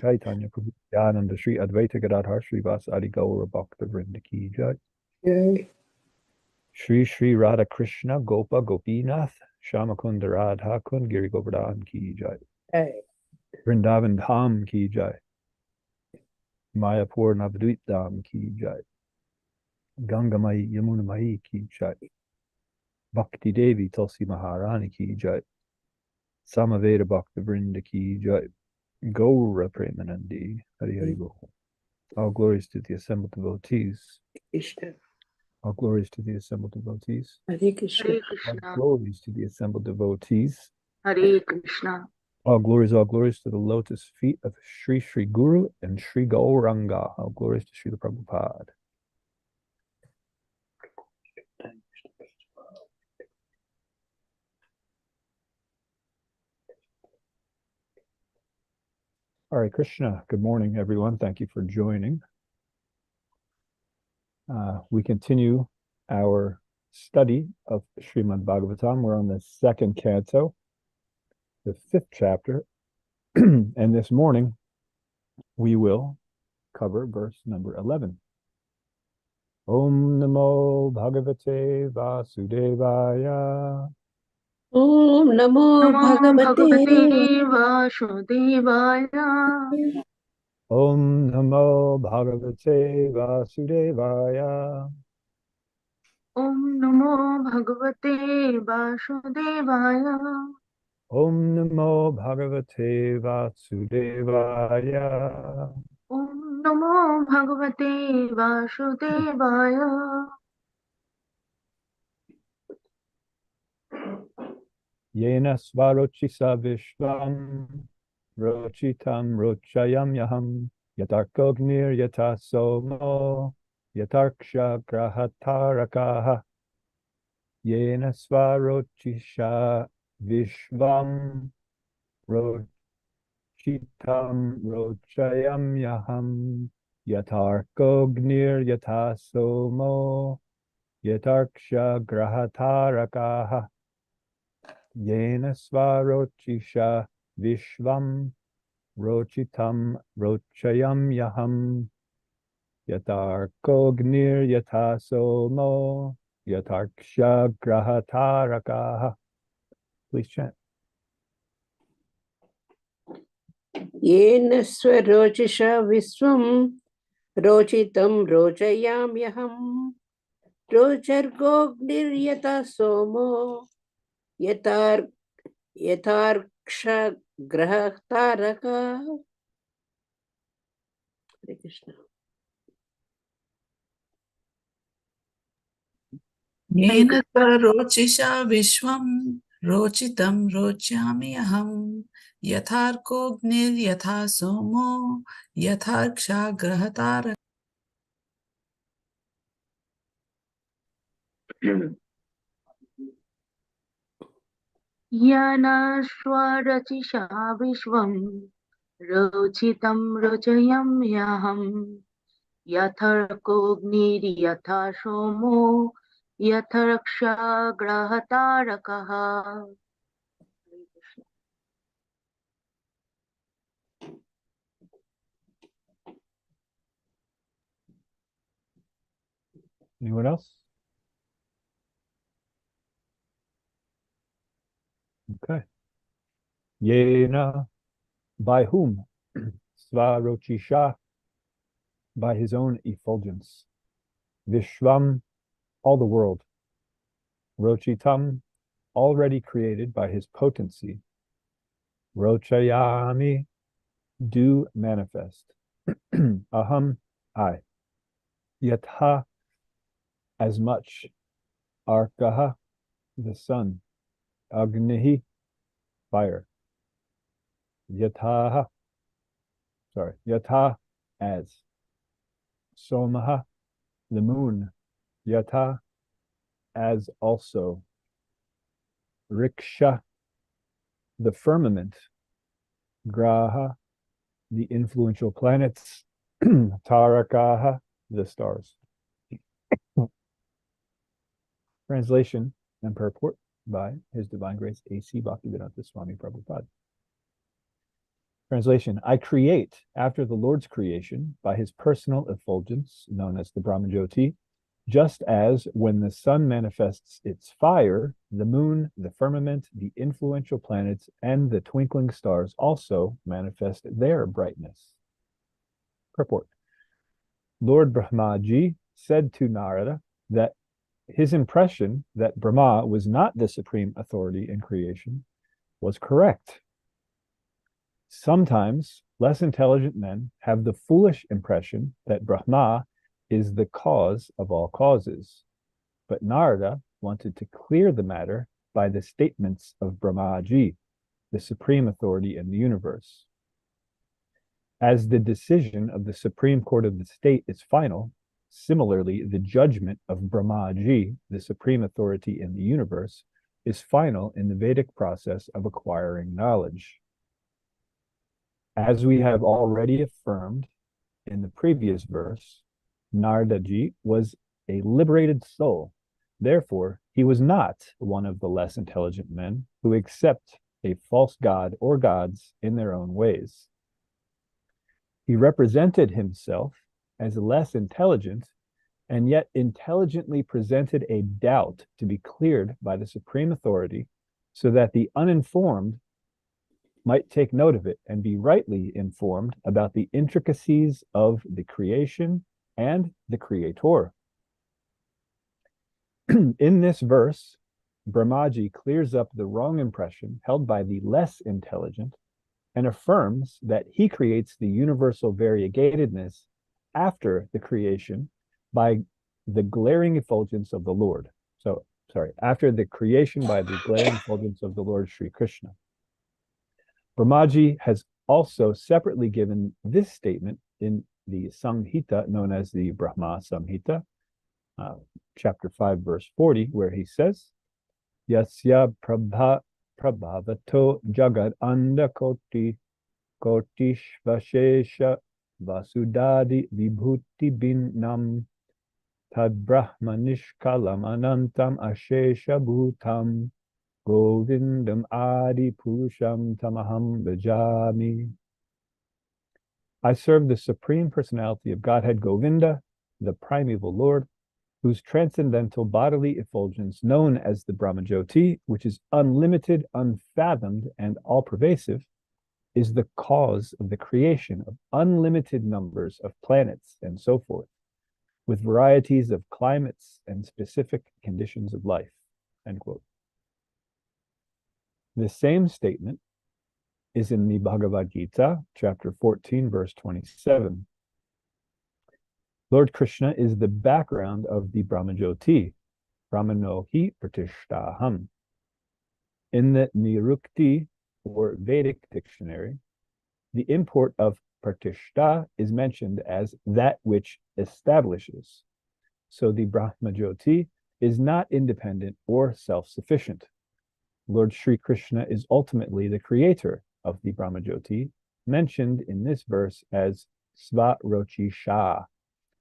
Chaitanya Prabhu Nityananda Shri Advaita Gadadhar Shri Vas Adi Gaura Bhakta Vrinda Ki Jai. Jai. Shri Shri Radha Krishna Gopa Gopinath Shamakunda Radha Kund Giri Govardhan Ki Jai. Jai. Vrindavan Dham Ki Jai. Mayapur Navadvip Dham Ki Jai. Gangamai Yamunamai Ki Jai. Bhakti Devi Tulsi Maharani Ki Jai. Samaveda Bhakta Vrinda Ki Jai. Gaura Premanandi Hari Hari Bol. All glories to the assembled devotees. Krishna. All glories to the assembled devotees. Hare Krishna. Hare All Krishna. glories to the assembled devotees. Hare Krishna. All glories to the lotus feet of Sri Sri Guru and Sri Gauranga. All glories to Srila Prabhupada. Hare Krishna. Good morning, everyone. Thank you for joining. We continue our study of Srimad Bhagavatam. We're on the second canto, the 5th chapter. And this morning, we will cover verse number 11. Om Namo Bhagavate Vasudevaya. Om Namo Namo Bhagavate Bhagavate Vasudevaya. Om Namo Bhagavate Vasudevaya. Om Namo Bhagavate Vasudevaya. Om Namo Bhagavate Vasudevaya. Om Namo Bhagavate Vasudevaya. Yena Svarochisa Vishvam Rochitam Rochayam Yaham Yatarkognir Yatasomo Yatarksha Grahatarakaha Yena Svarochisha Vishvam Rochitam Rochayam Yaham Yatarkognir Yatasomo Yatarksha Grahatarakaha Yena Svarochisha Vishvam Rochitam Rochayam Yaham Yatarkognir Yatasomo Yatarksha Grahatarakaha. Please chant. Yena Swarochisha Viswam Rochitam Rochayamyaham Rojargognir Somo Yatarksha Grahataraka. Hare Krishna. Yena rocisha vishwam rochitam rochami aham yatharkognir yatha somo yatharksha grahatara. Yana Swarachisha Vishvam Rochitam Rochayam Yaham Yatharkognir Yatha Somo Yatharksha Grahatarakaha. Anyone else? Okay. Yena, by whom? Svarochisha, by his own effulgence. Vishvam, all the world. Rochitam, already created by his potency. Rochayami, do manifest. Aham, I. Yatha, as much. Arkaha, the sun. Agnihi, fire. Yatha, as. Somaha, the moon. Yatha, as also. Riksha, the firmament. Graha, the influential planets. Tarakaha, the stars. Translation and purport by His Divine Grace A.C. Bhaktivedanta Swami Prabhupada. Translation: I create after the Lord's creation by his personal effulgence, known as the Brahmajyoti, just as when the sun manifests its fire, the moon, the firmament, the influential planets, and the twinkling stars also manifest their brightness. Purport: Lord Brahmaji said to Narada that his impression that Brahma was not the supreme authority in creation was correct. Sometimes less intelligent men have the foolish impression that Brahma is the cause of all causes. But Narada wanted to clear the matter by the statements of Brahmaji, the supreme authority in the universe. As the decision of the Supreme Court of the state is final, similarly, the judgment of Brahmaji, the supreme authority in the universe, is final in the Vedic process of acquiring knowledge. As we have already affirmed in the previous verse, Naradaji was a liberated soul. Therefore, he was not one of the less intelligent men who accept a false god or gods in their own ways. He represented himself as less intelligent and yet intelligently presented a doubt to be cleared by the supreme authority so that the uninformed might take note of it and be rightly informed about the intricacies of the creation and the creator. In this verse, Brahmaji clears up the wrong impression held by the less intelligent and affirms that he creates the universal variegatedness after the creation by the glaring effulgence of the Lord. After the creation by the glaring effulgence of the Lord Sri Krishna. Brahmaji has also separately given this statement in the Samhita known as the Brahma Samhita, chapter 5, verse 40, where he says, Yasya prabhavato jagad anda koti kotishvashesha vasudadi vibhuti binnam tad brahmanishkalam anantam ashesha bhutam Govindam Adi Purusham Tamaham Bhajami. I serve the Supreme Personality of Godhead Govinda, the primeval Lord, whose transcendental bodily effulgence, known as the Brahmajyoti, which is unlimited, unfathomed, and all-pervasive, is the cause of the creation of unlimited numbers of planets and so forth, with varieties of climates and specific conditions of life. End quote. The same statement is in the Bhagavad Gita, chapter 14, verse 27. Lord Krishna is the background of the Brahmajyoti, Brahmanohi Pratishtaham. In the Nirukti, or Vedic dictionary, the import of Pratishta is mentioned as that which establishes. So the Brahmajyoti is not independent or self-sufficient. Lord Sri Krishna is ultimately the creator of the Brahmajyoti, mentioned in this verse as Svarochi Shah,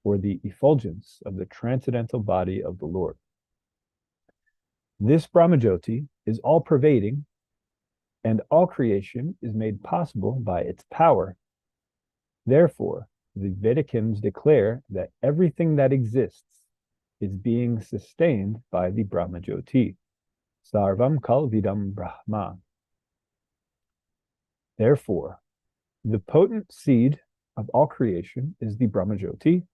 or the effulgence of the transcendental body of the Lord. This Brahmajyoti is all-pervading, and all creation is made possible by its power. Therefore, the Vedic hymns declare that everything that exists is being sustained by the Brahmajyoti. Sarvam Kalvidam Brahma. Therefore, the potent seed of all creation is the Brahmajyoti,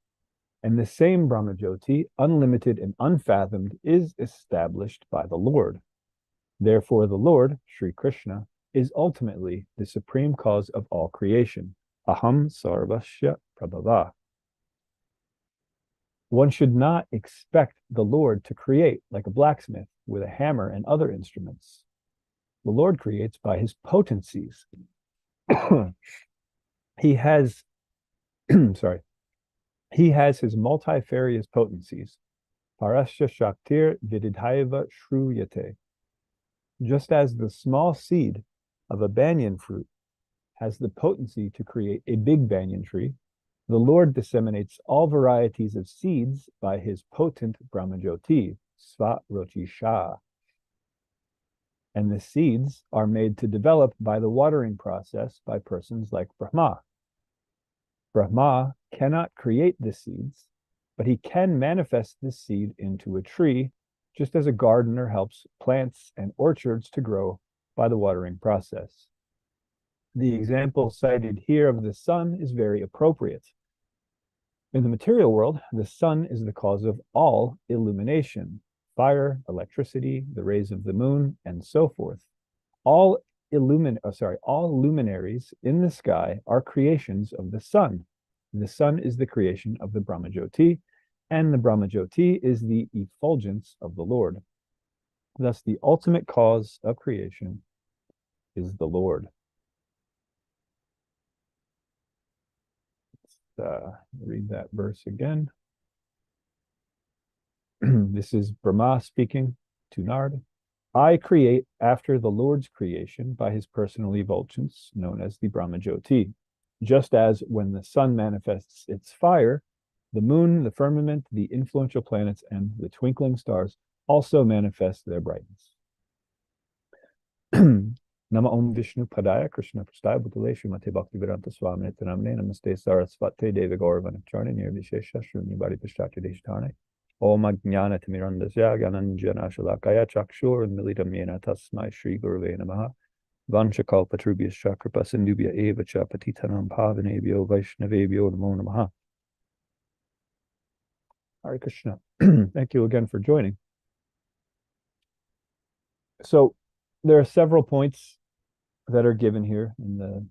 and the same Brahmajyoti, unlimited and unfathomed, is established by the Lord. Therefore, the Lord, Sri Krishna, is ultimately the supreme cause of all creation. Aham Sarvasya Prabhava. One should not expect the Lord to create like a blacksmith with a hammer and other instruments. The Lord creates by his potencies. He has his multifarious potencies. Parasya Shaktir Vididhaiva Shruyate. Just as the small seed of a banyan fruit has the potency to create a big banyan tree, the Lord disseminates all varieties of seeds by his potent Brahmajyoti, Svarochi Shah. And the seeds are made to develop by the watering process by persons like Brahma. Brahma cannot create the seeds, but he can manifest the seed into a tree, just as a gardener helps plants and orchards to grow by the watering process. The example cited here of the sun is very appropriate. In the material world, the sun is the cause of all illumination, fire, electricity, the rays of the moon, and so forth. All luminaries in the sky are creations of the sun. The sun is the creation of the Brahmajyoti, and the Brahmajyoti is the effulgence of the Lord. Thus, the ultimate cause of creation is the Lord. Let's read that verse again. This is Brahma speaking to Nard. I create after the Lord's creation by his personal effulgence, known as the Brahmajyoti. Just as when the sun manifests its fire, the moon, the firmament, the influential planets, and the twinkling stars also manifest their brightness. Nama Om Vishnu Padaya Krishna Prastaya Bhutale Srimate Bhaktivedanta Swamine Namne Namaste Sarasvate Deva Gauravanacharne Nirvishesha Shruni Bhari Pashtacha Deshtane Om Ajnana Timirandasya Gyananjana Shalakaya Chakshur Militam Yena Tasmai Shri Guruve Namaha Vanchakalpatrubhyascha Kripa Sindhubhya Eva Cha Patitanam Pavanebhyo Vaishnavebhyo Namo Namaha. Hare Krishna. Thank you again for joining. So there are several points that are given here in the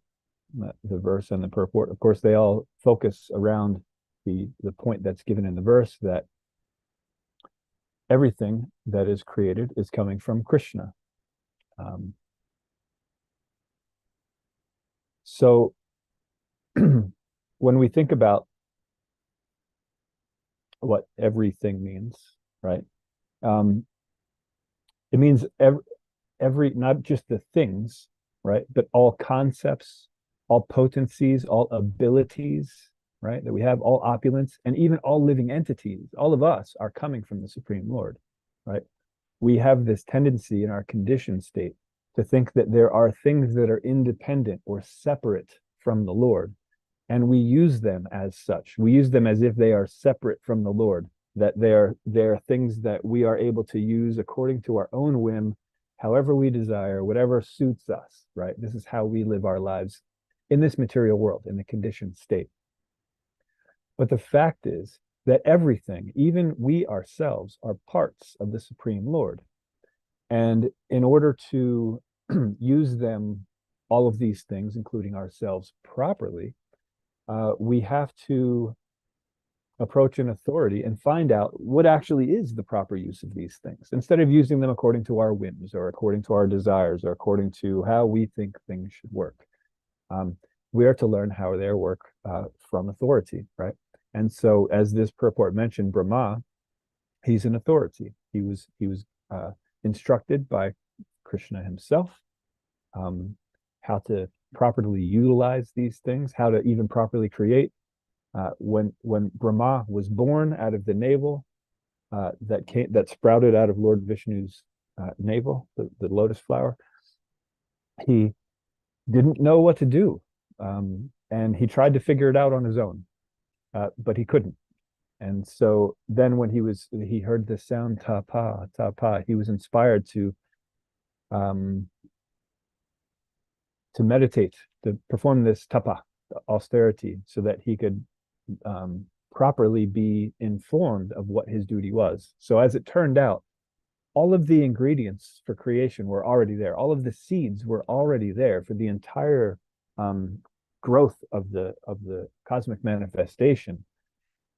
verse and the purport. Of course, they all focus around the point that's given in the verse, that everything that is created is coming from Krishna. So when we think about what everything means, right? It means every, not just the things, right? But all concepts, all potencies, all abilities, right? That we have, all opulence, and even all living entities, all of us are coming from the Supreme Lord, right? We have this tendency in our conditioned state to think that there are things that are independent or separate from the Lord. And we use them as such. We use them as if they are separate from the Lord, that they're things that we are able to use according to our own whim, however we desire, whatever suits us, right? This is how we live our lives in this material world, in the conditioned state. But the fact is that everything, even we ourselves, are parts of the Supreme Lord. And in order to use them, all of these things, including ourselves, properly, we have to approach an authority and find out what actually is the proper use of these things, instead of using them according to our whims or according to our desires or according to how we think things should work. We are to learn how they work from authority, right? And so, as this purport mentioned, Brahma, he's an authority. He was instructed by Krishna himself how to properly utilize these things, how to even properly create. When Brahma was born out of the navel that sprouted out of Lord Vishnu's navel, the lotus flower, he didn't know what to do, and he tried to figure it out on his own, but he couldn't. And so then when he heard the sound tapa tapa, he was inspired to meditate, to perform this tapa, austerity, so that he could properly be informed of what his duty was. So as it turned out, all of the ingredients for creation were already there. All of the seeds were already there for the entire growth of the cosmic manifestation.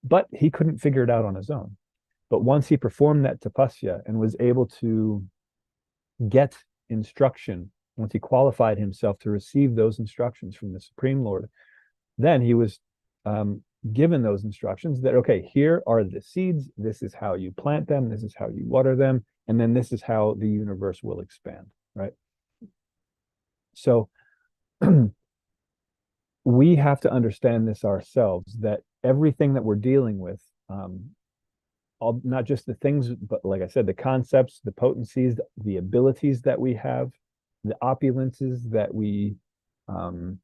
But he couldn't figure it out on his own. But once he performed that tapasya and was able to get instruction, once he qualified himself to receive those instructions from the Supreme Lord, then he was given those instructions that, okay, here are the seeds, this is how you plant them, this is how you water them, and then this is how the universe will expand, right? So we have to understand this ourselves, that everything that we're dealing with all, not just the things, but like I said, the concepts, the potencies, the abilities that we have, the opulences that we um,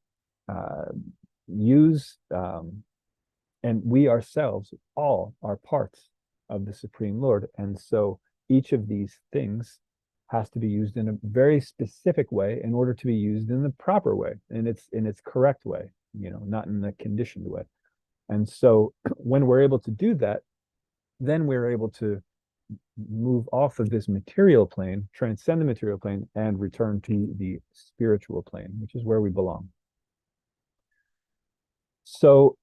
use, and we ourselves all are parts of the Supreme Lord. And so each of these things has to be used in a very specific way in order to be used in the proper way, in its correct way, not in the conditioned way. And so when we're able to do that, then we're able to move off of this material plane, transcend the material plane, and return to the spiritual plane, which is where we belong. So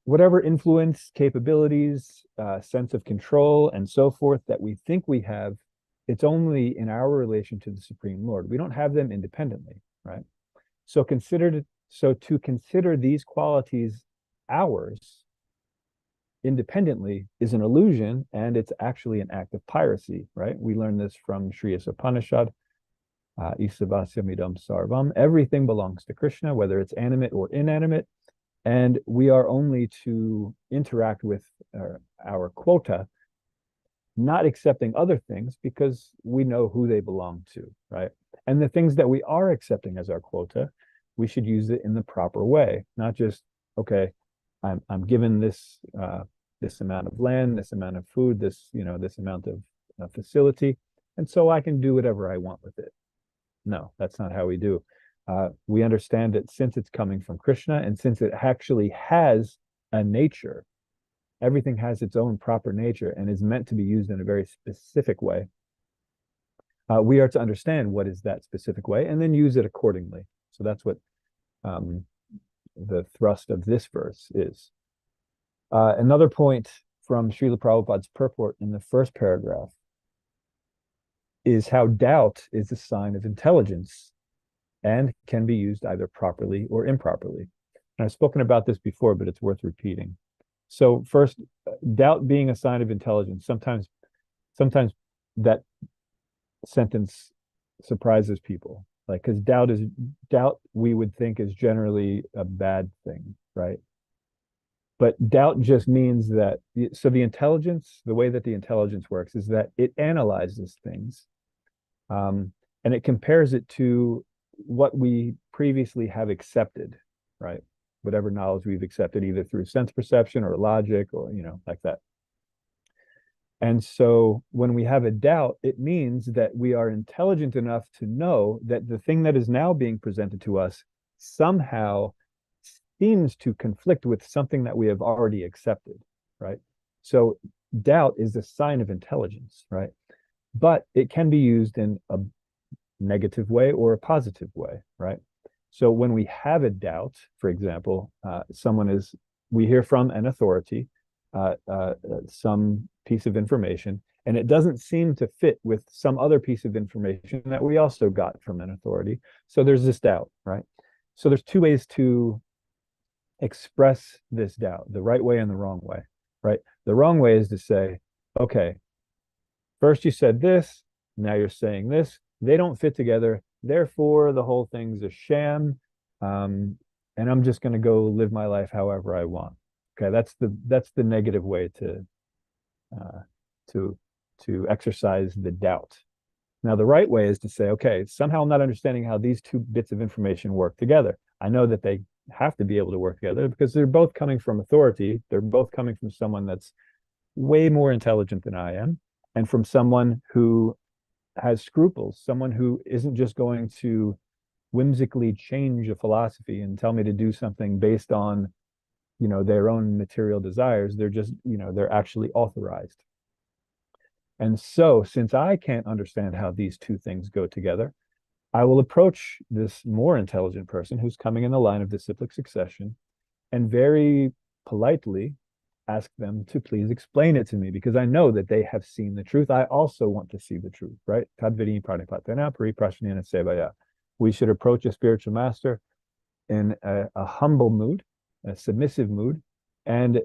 whatever influence, capabilities, sense of control, and so forth that we think we have, it's only in our relation to the Supreme Lord. We don't have them independently, right? So to consider these qualities ours independently is an illusion, and it's actually an act of piracy, right? We learn this from Shriyas Upanishad, Isavasyamidam Sarvam. Everything belongs to Krishna, whether it's animate or inanimate, and we are only to interact with our quota, not accepting other things because we know who they belong to, right? And the things that we are accepting as our quota, we should use it in the proper way, not just, okay, I'm given this this amount of land, this amount of food, this amount of facility, and so I can do whatever I want with it. No, that's not how we do. We understand that since it's coming from Krishna, and since it actually has a nature, everything has its own proper nature and is meant to be used in a very specific way. We are to understand what is that specific way and then use it accordingly. So that's what the thrust of this verse is. Another point from Srila Prabhupada's purport in the first paragraph is how doubt is a sign of intelligence and can be used either properly or improperly. And I've spoken about this before, but it's worth repeating. So first, doubt being a sign of intelligence. Sometimes that sentence surprises people, like, because doubt we would think is generally a bad thing, right? But doubt just means that, so the intelligence, the way that the intelligence works is that it analyzes things, and it compares it to what we previously have accepted, right? Whatever knowledge we've accepted, either through sense perception or logic or, like that. And so when we have a doubt, it means that we are intelligent enough to know that the thing that is now being presented to us somehow seems to conflict with something that we have already accepted, right? So doubt is a sign of intelligence, right? But it can be used in a negative way or a positive way, right? So when we have a doubt, for example, we hear from an authority some piece of information, and it doesn't seem to fit with some other piece of information that we also got from an authority. So there's this doubt, right? So there's two ways to express this doubt, the right way and the wrong way, right? The wrong way is to say, okay, first you said this, now you're saying this, they don't fit together, therefore the whole thing's a sham, and I'm just going to go live my life however I want. Okay, that's the negative way to exercise the doubt. Now the right way is to say, okay, somehow I'm not understanding how these two bits of information work together. I know that they have to be able to work together because they're both coming from authority. They're both coming from someone that's way more intelligent than I am, and from someone who has scruples, someone who isn't just going to whimsically change a philosophy and tell me to do something based on, their own material desires. They're just, they're actually authorized. And so since I can't understand how these two things go together, I will approach this more intelligent person who's coming in the line of disciplic succession and very politely ask them to please explain it to me, because I know that they have seen the truth. I also want to see the truth, right? We should approach a spiritual master in a humble mood, a submissive mood, and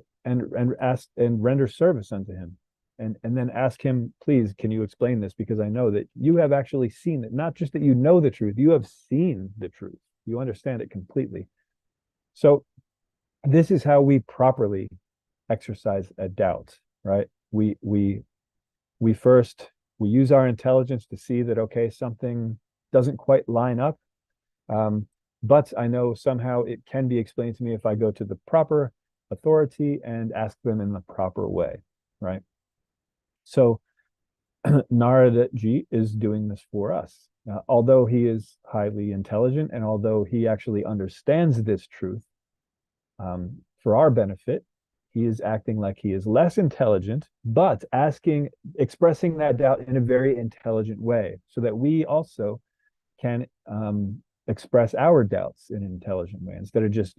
ask and render service unto him. And then ask him, please, can you explain this? Because I know that you have actually seen it. Not just that you know the truth, you have seen the truth. You understand it completely. So this is how we properly exercise a doubt, right? we first we use our intelligence to see that, okay, something doesn't quite line up, but I know somehow it can be explained to me if I go to the proper authority and ask them in the proper way, right? So Narada Ji is doing this for us. Although he is highly intelligent and although he actually understands this truth, for our benefit, he is acting like he is less intelligent, but expressing that doubt in a very intelligent way so that we also can express our doubts in an intelligent way instead of just,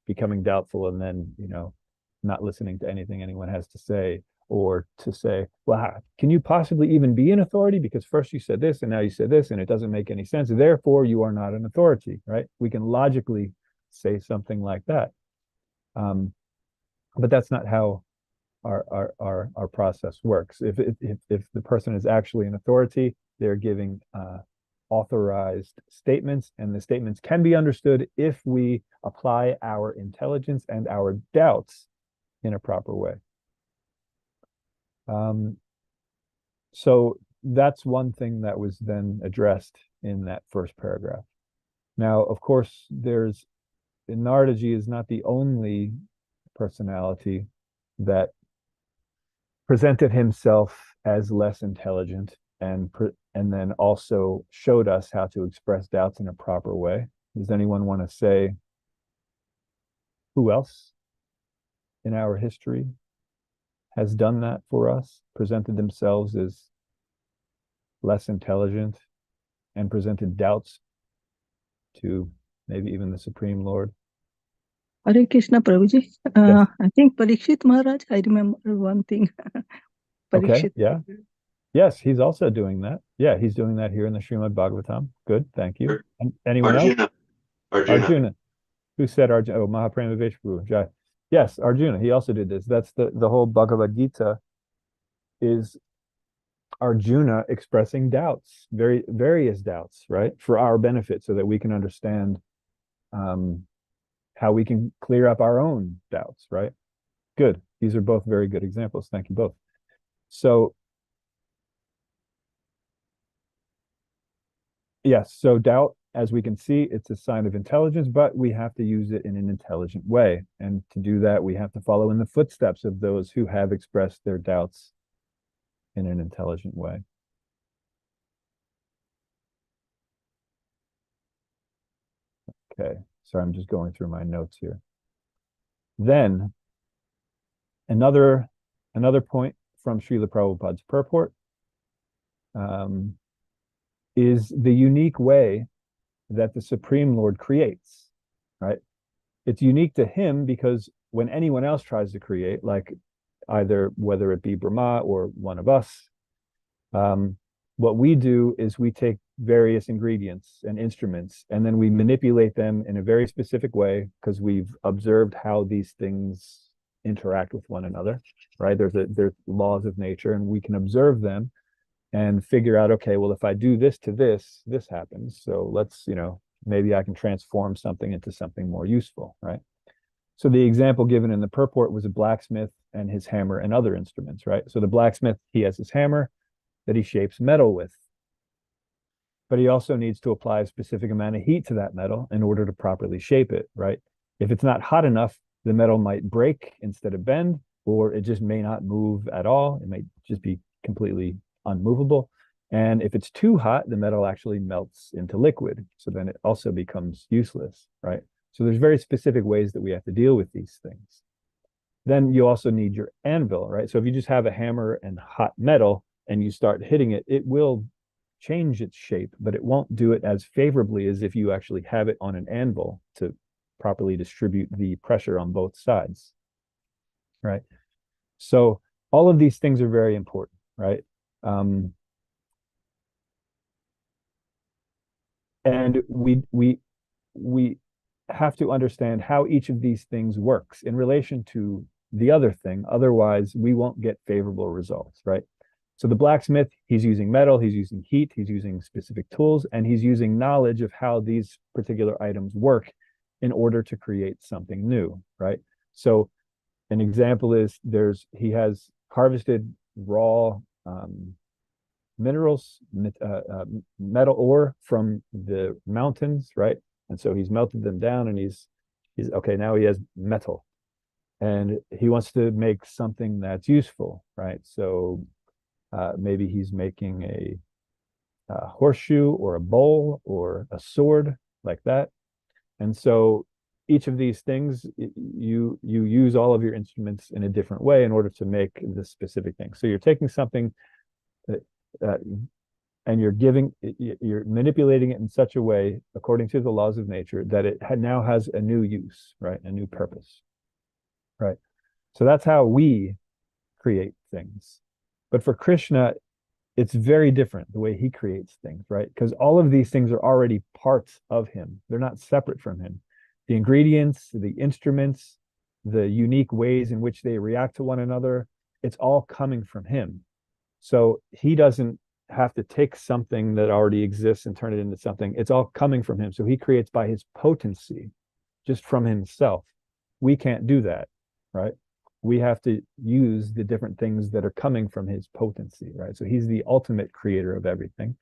becoming doubtful and then, not listening to anything anyone has to say, or to say, well, can you possibly even be an authority? Because first you said this and now you said this and it doesn't make any sense. Therefore, you are not an authority, right? We can logically say something like that. But that's not how our process works. If the person is actually an authority, they're giving authorized statements, and the statements can be understood if we apply our intelligence and our doubts in a proper way. So that's one thing that was then addressed in that first paragraph. Now, of course, Narada Ji is not the only personality that presented himself as less intelligent and then also showed us how to express doubts in a proper way. Does anyone want to say who else in our history has done that for us, presented themselves as less intelligent and presented doubts to maybe even the Supreme Lord? Hare Krishna, Prabhuji. Yes. I think Parikshit Maharaj, I remember one thing. Okay, yeah. Yes, he's also doing that. Yeah, he's doing that here in the Srimad Bhagavatam. Good, thank you. Anyone else? Arjuna. Who said Arjuna? Oh, Mahaprema Vishnu. Yes, Arjuna. He also did this. That's the whole Bhagavad Gita is Arjuna expressing doubts, various doubts, right, for our benefit, so that we can understand how we can clear up our own doubts, right? Good. These are both very good examples. Thank you both. So, yes, so doubt, as we can see, it's a sign of intelligence, but we have to use it in an intelligent way. And to do that, we have to follow in the footsteps of those who have expressed their doubts in an intelligent way. Okay, sorry, I'm just going through my notes here. Then, another point from Srila Prabhupada's purport is the unique way that the Supreme Lord creates, right? It's unique to him because when anyone else tries to create, like whether it be Brahma or one of us, what we do is we take various ingredients and instruments and then we manipulate them in a very specific way because we've observed how these things interact with one another, right? There's laws of nature and we can observe them and figure out, okay, well, if I do this to this, this happens. So let's, maybe I can transform something into something more useful, right? So the example given in the purport was a blacksmith and his hammer and other instruments, right? So the blacksmith, he has his hammer that he shapes metal with, but he also needs to apply a specific amount of heat to that metal in order to properly shape it, right? If it's not hot enough, the metal might break instead of bend, or it just may not move at all. It might just be completely unmovable. And if it's too hot, the metal actually melts into liquid. So then it also becomes useless, right? So there's very specific ways that we have to deal with these things. Then you also need your anvil, right? So if you just have a hammer and hot metal and you start hitting it, it will change its shape, but it won't do it as favorably as if you actually have it on an anvil to properly distribute the pressure on both sides, right? So all of these things are very important, right? And we have to understand how each of these things works in relation to the other thing. Otherwise, we won't get favorable results, right? So the blacksmith, he's using metal, he's using heat, he's using specific tools, and he's using knowledge of how these particular items work in order to create something new, right? So an example is he has harvested raw minerals, metal ore from the mountains, right? And so he's melted them down, and he's okay. Now he has metal, and he wants to make something that's useful, right? So maybe he's making a horseshoe or a bowl or a sword like that. And so each of these things, you use all of your instruments in a different way in order to make this specific thing. So you're taking something and you're manipulating it in such a way, according to the laws of nature, that it now has a new use, right? A new purpose, right? So that's how we create things. But for Krishna, it's very different the way he creates things, right? Because all of these things are already parts of him. They're not separate from him. The ingredients, the instruments, the unique ways in which they react to one another, it's all coming from him. So he doesn't have to take something that already exists and turn it into something. It's all coming from him. So he creates by his potency, just from himself. We can't do that, right? We have to use the different things that are coming from his potency, right? So he's the ultimate creator of everything.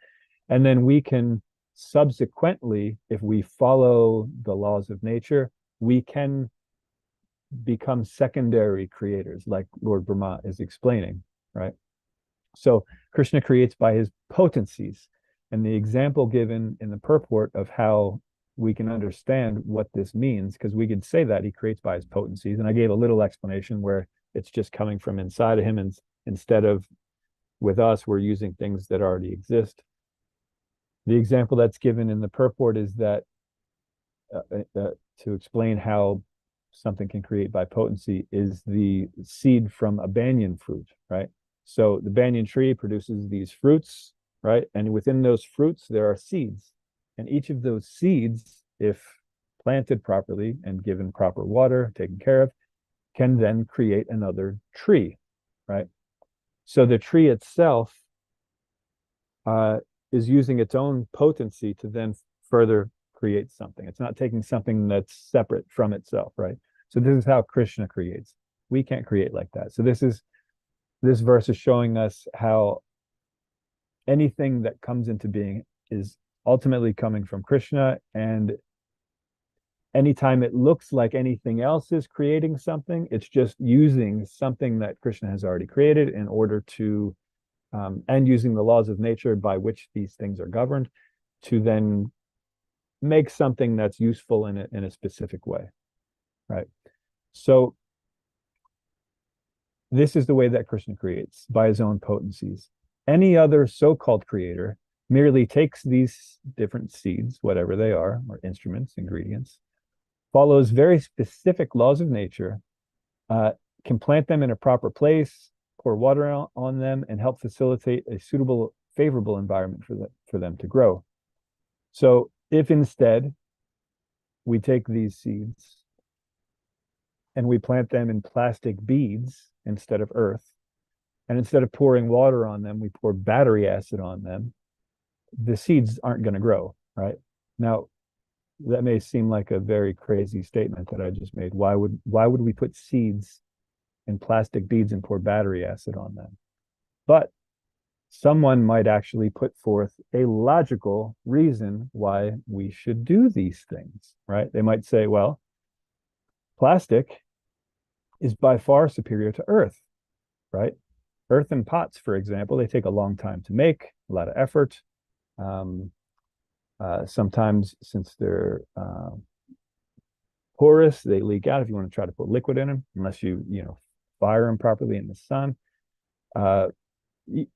And then we can subsequently, if we follow the laws of nature, we can become secondary creators, like Lord Brahma is explaining, right? So Krishna creates by his potencies. And the example given in the purport of how we can understand what this means, because we could say that he creates by his potencies. And I gave a little explanation where it's just coming from inside of him, and instead of with us, we're using things that already exist. The example that's given in the purport is that to explain how something can create by potency is the seed from a banyan fruit, right? So the banyan tree produces these fruits, right? And within those fruits, there are seeds. And each of those seeds, if planted properly and given proper water, taken care of, can then create another tree, right? So the tree itself is using its own potency to then further create something. It's not taking something that's separate from itself, right? So this is how Krishna creates. We can't create like that. So this verse is showing us how anything that comes into being is ultimately coming from Krishna, and anytime it looks like anything else is creating something, it's just using something that Krishna has already created in order to and using the laws of nature by which these things are governed to then make something that's useful in a specific way, right? So this is the way that Krishna creates, by his own potencies. Any other so-called creator merely takes these different seeds, whatever they are, or instruments, ingredients, follows very specific laws of nature, can plant them in a proper place, pour water on them, and help facilitate a suitable, favorable environment for them to grow. So if instead we take these seeds and we plant them in plastic beads instead of earth, and instead of pouring water on them, we pour battery acid on them, the seeds aren't going to grow, right? Now, that may seem like a very crazy statement that I just made. Why would we put seeds in plastic beads and pour battery acid on them? But someone might actually put forth a logical reason why we should do these things, right? They might say, well, plastic is by far superior to earth, right? Earthen pots, for example, they take a long time to make, a lot of effort. Sometimes, since they're porous, they leak out if you want to try to put liquid in them, unless you fire them properly in the sun.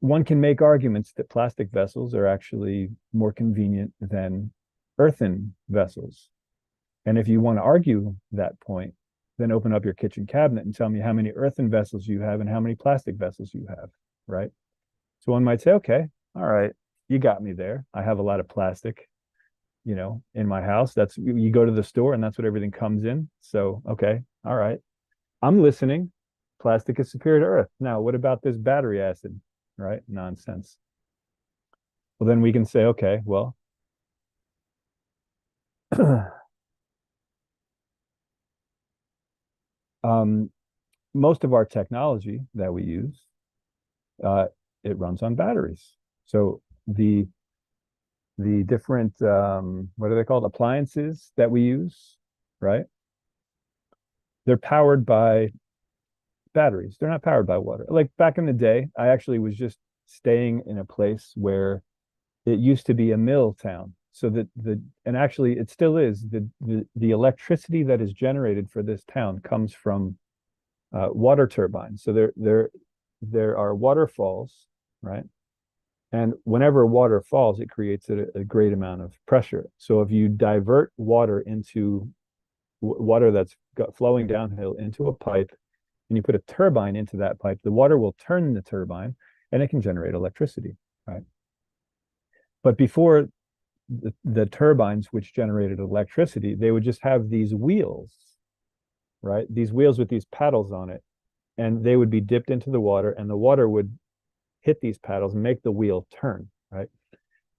One can make arguments that plastic vessels are actually more convenient than earthen vessels. And if you want to argue that point, then open up your kitchen cabinet and tell me how many earthen vessels you have and how many plastic vessels you have, right? So one might say, okay, all right, you got me there. I have a lot of plastic, in my house. That's, you go to the store and that's what everything comes in. So, okay, all right, I'm listening. Plastic is superior to earth. Now, what about this battery acid, right? Nonsense. Well, then we can say, okay, well, most of our technology that we use it runs on batteries. So the different what are they called, appliances that we use, right? They're powered by batteries. They're not powered by water. Like back in the day, I actually was just staying in a place where it used to be a mill town. So that and actually it still is, the electricity that is generated for this town comes from water turbines. So there are waterfalls, right? And whenever water falls, it creates a great amount of pressure. So if you divert water into water that's flowing downhill into a pipe, and you put a turbine into that pipe, the water will turn the turbine and it can generate electricity, right? But before the turbines, which generated electricity, they would just have these wheels, right? These wheels with these paddles on it, and they would be dipped into the water, and the water would hit these paddles and make the wheel turn, right?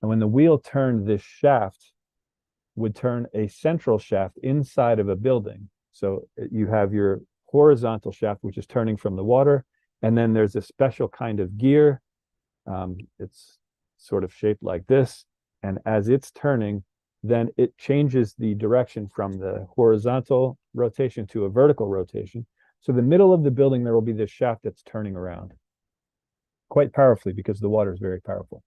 And when the wheel turned, this shaft would turn a central shaft inside of a building. So you have your horizontal shaft, which is turning from the water, and then there's a special kind of gear. It's sort of shaped like this, and as it's turning, then it changes the direction from the horizontal rotation to a vertical rotation. So the middle of the building, there will be this shaft that's turning around quite powerfully because the water is very powerful.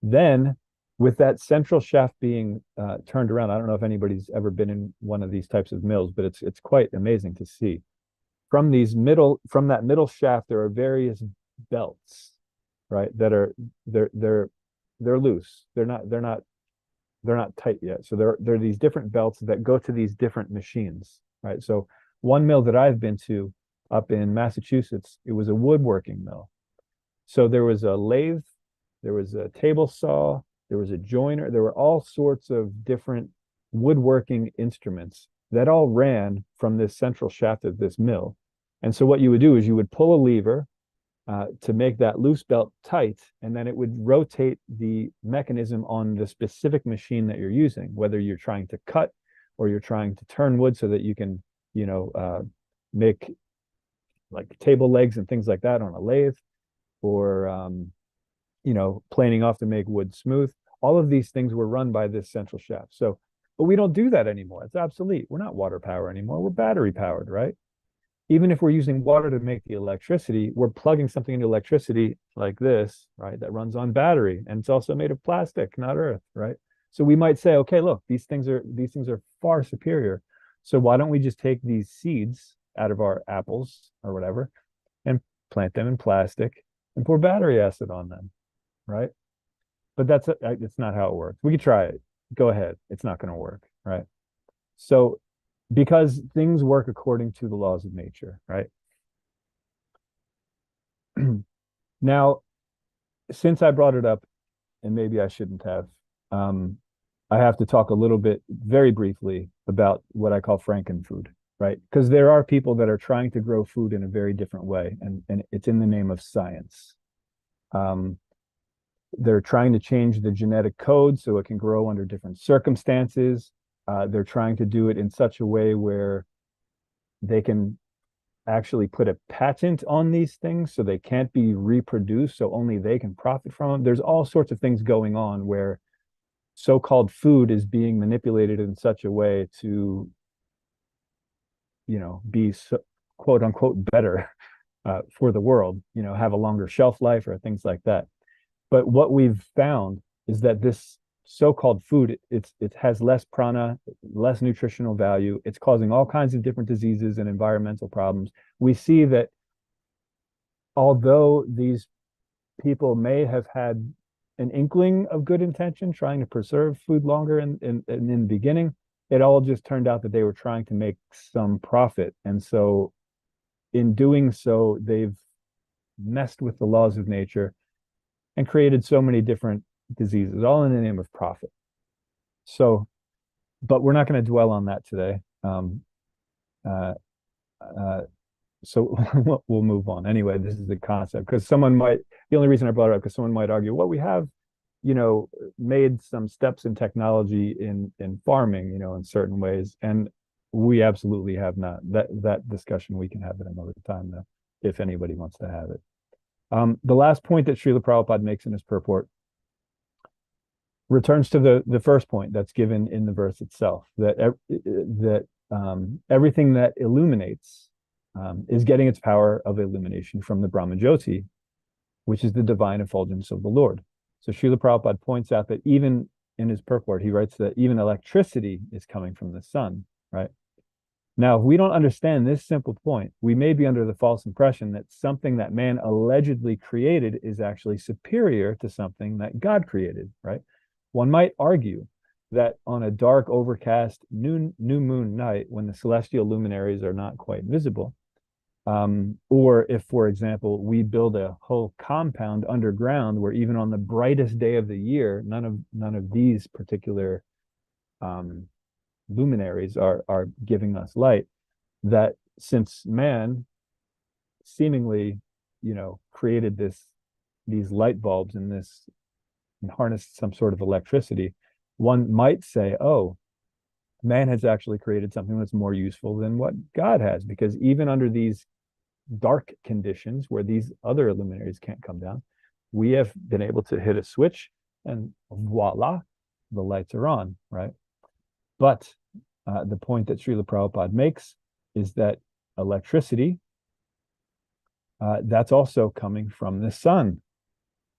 Then with that central shaft being turned around, I don't know if anybody's ever been in one of these types of mills, but it's quite amazing to see. From that middle shaft, there are various belts, right? That are they're loose. They're not tight yet. So there are these different belts that go to these different machines, right? So one mill that I've been to up in Massachusetts, it was a woodworking mill. So there was a lathe, there was a table saw, there was a joiner, there were all sorts of different woodworking instruments that all ran from this central shaft of this mill. And so what you would do is you would pull a lever to make that loose belt tight, and then it would rotate the mechanism on the specific machine that you're using, whether you're trying to cut or you're trying to turn wood so that you can, make like table legs and things like that on a lathe, or planing off to make wood smooth. All of these things were run by this central shaft. So, but we don't do that anymore. It's obsolete. We're not water power anymore. We're battery powered, right? Even if we're using water to make the electricity, we're plugging something into electricity like this, right? That runs on battery, and it's also made of plastic, not earth, right? So we might say, okay, look, these things are far superior. So why don't we just take these seeds out of our apples or whatever and plant them in plastic and pour battery acid on them, right? But it's not how it works. We could try it. Go ahead. It's not going to work, right? So because things work according to the laws of nature, right? Now, since I brought it up, and maybe I shouldn't have, I have to talk a little bit, very briefly, about what I call frankenfood, right? Because there are people that are trying to grow food in a very different way, and it's in the name of science. They're trying to change the genetic code so it can grow under different circumstances. They're trying to do it in such a way where they can actually put a patent on these things so they can't be reproduced, so only they can profit from them. There's all sorts of things going on where so-called food is being manipulated in such a way to, be quote unquote better for the world, have a longer shelf life or things like that. But what we've found is that this so-called food, it has less prana, less nutritional value. It's causing all kinds of different diseases and environmental problems. We see that although these people may have had an inkling of good intention, trying to preserve food longer in the beginning, it all just turned out that they were trying to make some profit. And so in doing so, they've messed with the laws of nature and created so many different diseases, all in the name of profit. So, but we're not going to dwell on that today. So we'll move on. Anyway, this is the concept, because the only reason I brought it up, because someone might argue, well, we have, made some steps in technology in farming, in certain ways. And we absolutely have not. That discussion we can have at another time, though, if anybody wants to have it. The last point that Srila Prabhupada makes in his purport returns to the first point that's given in the verse itself, that everything that illuminates is getting its power of illumination from the Brahmajyoti, which is the divine effulgence of the Lord. So Srila Prabhupada points out that even in his purport, he writes that even electricity is coming from the sun, right? Now, if we don't understand this simple point, we may be under the false impression that something that man allegedly created is actually superior to something that God created, right? One might argue that on a dark, overcast new moon night, when the celestial luminaries are not quite visible, or if, for example, we build a whole compound underground where even on the brightest day of the year, none of these particular luminaries are giving us light, that since man seemingly, created these light bulbs and harnessed some sort of electricity, one might say, oh, man has actually created something that's more useful than what God has, because even under these dark conditions where these other luminaries can't come down, we have been able to hit a switch and voila, the lights are on, right? But the point that Srila Prabhupada makes is that electricity, that's also coming from the sun,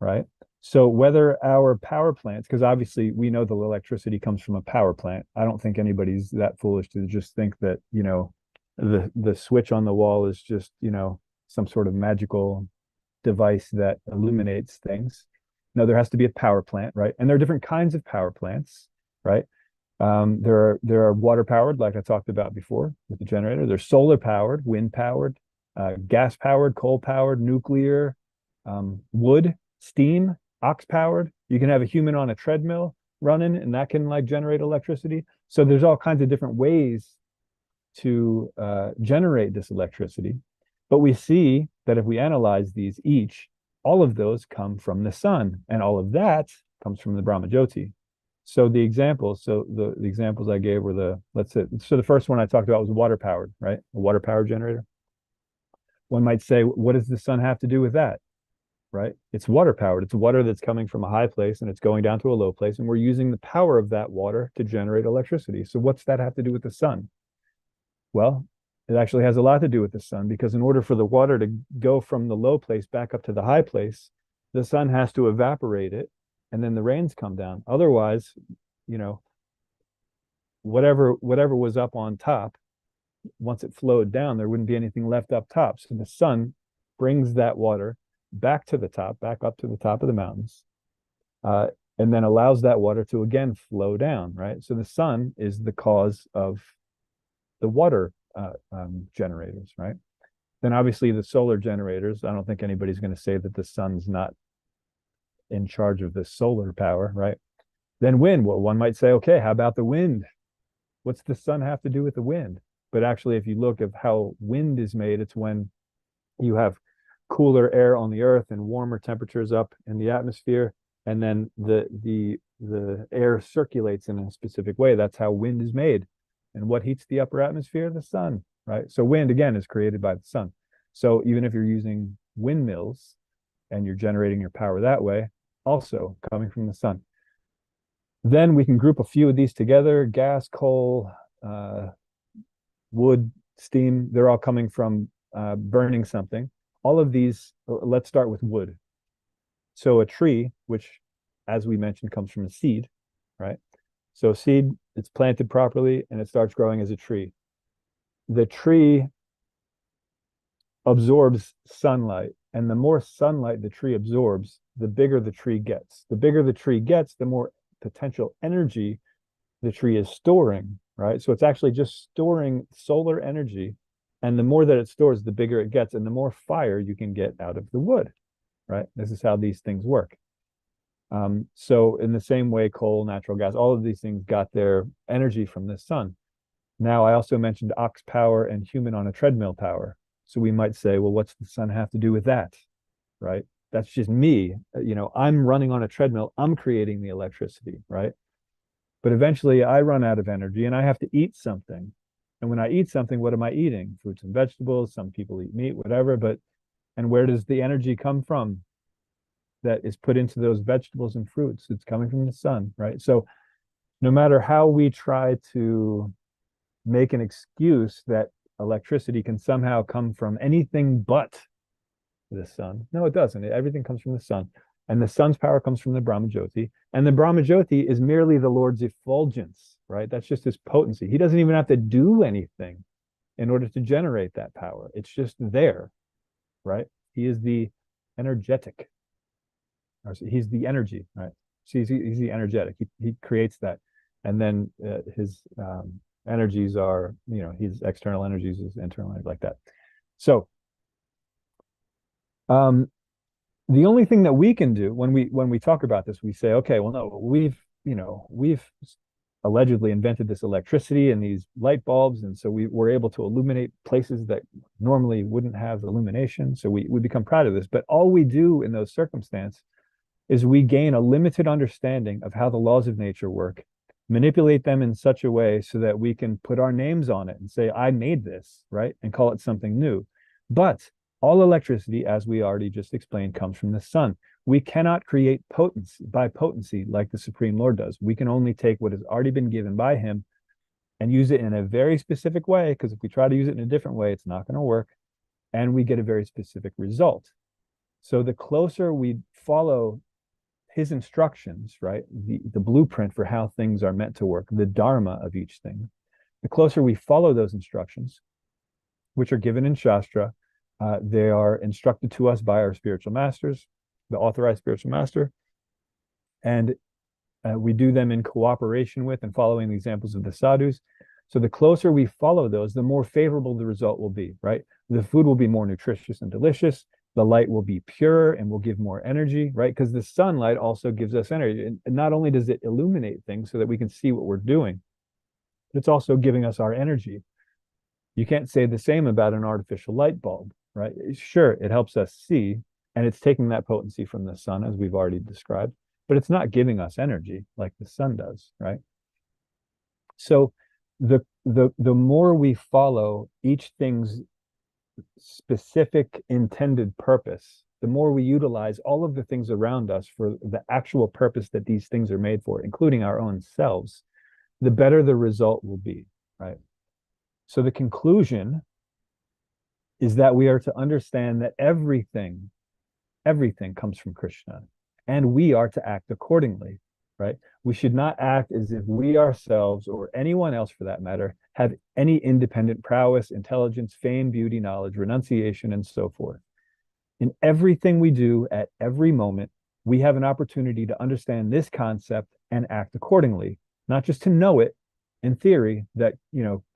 right? So whether our power plants, because obviously we know the electricity comes from a power plant. I don't think anybody's that foolish to just think that, the switch on the wall is just, some sort of magical device that illuminates things. No, there has to be a power plant, right? And there are different kinds of power plants, right? There are water powered, like I talked about before with the generator. There's solar powered, wind powered, gas powered, coal powered, nuclear, wood, steam, ox powered. You can have a human on a treadmill running, and that can generate electricity. So there's all kinds of different ways to generate this electricity. But we see that if we analyze these all of those come from the sun, and all of that comes from the Brahmajyoti. So the examples I gave were the first one I talked about was water powered, right? A water power generator. One might say, what does the sun have to do with that? Right? It's water powered. It's water that's coming from a high place and it's going down to a low place, and we're using the power of that water to generate electricity. So what's that have to do with the sun? Well, it actually has a lot to do with the sun, because in order for the water to go from the low place back up to the high place, the sun has to evaporate it, and then the rains come down. Otherwise, whatever was up on top, once it flowed down, there wouldn't be anything left up top. So the sun brings that water back to the top, back up to the top of the mountains, and then allows that water to again flow down, right? So the sun is the cause of the water generators, right? Then obviously the solar generators, I don't think anybody's going to say that the sun's not in charge of the solar power, right? Then wind, well, one might say, okay, how about the wind? What's the sun have to do with the wind? But actually, if you look at how wind is made, it's when you have cooler air on the earth and warmer temperatures up in the atmosphere, and then the air circulates in a specific way. That's how wind is made. And what heats the upper atmosphere? The sun, right? So wind, again, is created by the sun. So even if you're using windmills and you're generating your power that way, also coming from the sun. Then we can group a few of these together: gas, coal, wood, steam. They're all coming from burning something. All of these, let's start with wood. So a tree, which, as we mentioned, comes from a seed, right? So seed, it's planted properly and it starts growing as a tree. The tree absorbs sunlight, and the more sunlight the tree absorbs, the bigger the tree gets. The bigger the tree gets, the more potential energy the tree is storing, right? So it's actually just storing solar energy, and the more that it stores, the bigger it gets, and the more fire you can get out of the wood, right? This is how these things work. So in the same way, coal, natural gas, all of these things got their energy from the sun. Now, I also mentioned ox power and human on a treadmill power. So we might say, well, what's the sun have to do with that, right? That's just me. I'm running on a treadmill. I'm creating the electricity, right? But eventually I run out of energy and I have to eat something. And when I eat something, what am I eating? Fruits and vegetables. Some people eat meat, whatever. But And where does the energy come from that is put into those vegetables and fruits? It's coming from the sun, right? So no matter how we try to make an excuse that electricity can somehow come from anything but the sun, no, it doesn't. Everything comes from the sun. And the sun's power comes from the Brahmajyoti. And the Brahmajyoti is merely the Lord's effulgence, right? That's just his potency. He doesn't even have to do anything in order to generate that power. It's just there, right? He is the energetic. He's the energy, right? So he's the energetic. He creates that. And then his energies are, his external energies, his internal energies, like that. So the only thing that we can do when we talk about this, we say, okay, well, no, we've allegedly invented this electricity and these light bulbs, and so we're able to illuminate places that normally wouldn't have illumination. So we become proud of this. But all we do in those circumstances is we gain a limited understanding of how the laws of nature work, manipulate them in such a way so that we can put our names on it and say, I made this, right? And call it something new. But all electricity, as we already just explained, comes from the sun. We cannot create potency like the Supreme Lord does. We can only take what has already been given by him and use it in a very specific way, because if we try to use it in a different way, it's not going to work. And we get a very specific result. So the closer we follow his instructions, right, the blueprint for how things are meant to work, the dharma of each thing, the closer we follow those instructions, which are given in Shastra, they are instructed to us by our spiritual masters, the authorized spiritual master, and we do them in cooperation with and following the examples of the sadhus. So the closer we follow those, the more favorable the result will be, right? The food will be more nutritious and delicious. The light will be pure and will give more energy, right? Because the sunlight also gives us energy. And not only does it illuminate things so that we can see what we're doing, but it's also giving us our energy. You can't say the same about an artificial light bulb, right? Sure, it helps us see, and it's taking that potency from the sun, as we've already described, but it's not giving us energy like the sun does, right? So the more we follow each thing's specific intended purpose, the more we utilize all of the things around us for the actual purpose that these things are made for, including our own selves, the better the result will be, right? So the conclusion is that we are to understand that everything comes from Krishna, and we are to act accordingly, right? We should not act as if we ourselves, or anyone else for that matter, have any independent prowess, intelligence, fame, beauty, knowledge, renunciation, and so forth. In everything we do at every moment, we have an opportunity to understand this concept and act accordingly, not just to know it in theory that,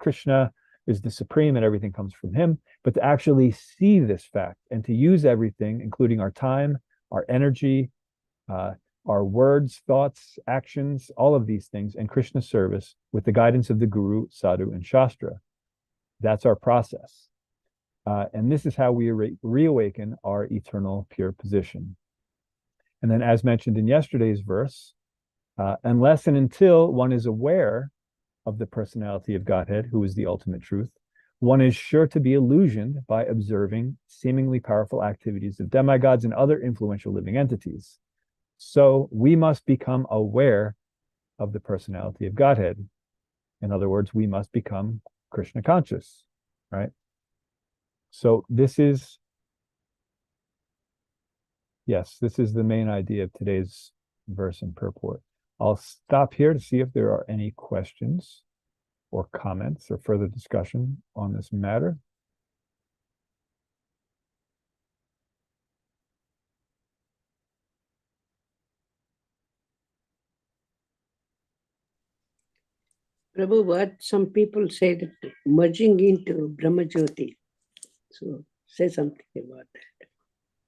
Krishna is the supreme and everything comes from him, but to actually see this fact and to use everything, including our time, our energy, our words, thoughts, actions, all of these things in Krishna's service with the guidance of the Guru, Sadhu, and Shastra. That's our process. And this is how we reawaken our eternal pure position. And then, as mentioned in yesterday's verse, unless and until one is aware of the personality of Godhead, who is the ultimate truth, one is sure to be illusioned by observing seemingly powerful activities of demigods and other influential living entities. So we must become aware of the personality of Godhead. In other words, we must become Krishna conscious, right? So this is the main idea of today's verse and purport. I'll stop here to see if there are any questions or comments or further discussion on this matter. Prabhu, what some people say that merging into Brahmajyoti. So say something about that.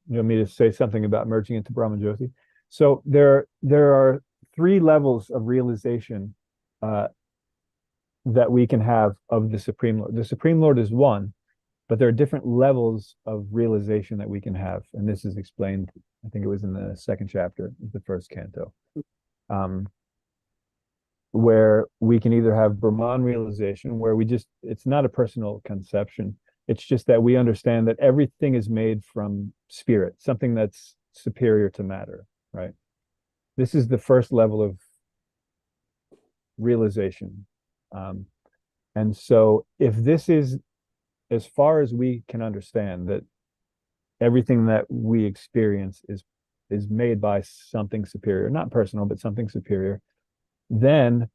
You want me to say something about merging into Brahmajyoti? So there are three levels of realization that we can have of the Supreme Lord. The Supreme Lord is one, but there are different levels of realization that we can have. And this is explained, I think it was in the second chapter of the first canto, where we can either have Brahman realization, where it's not a personal conception, It's just that we understand that everything is made from spirit, something that's superior to matter, right? This is the first level of realization. And so if this is, as far as we can understand, that everything that we experience is made by something superior, not personal, but something superior, then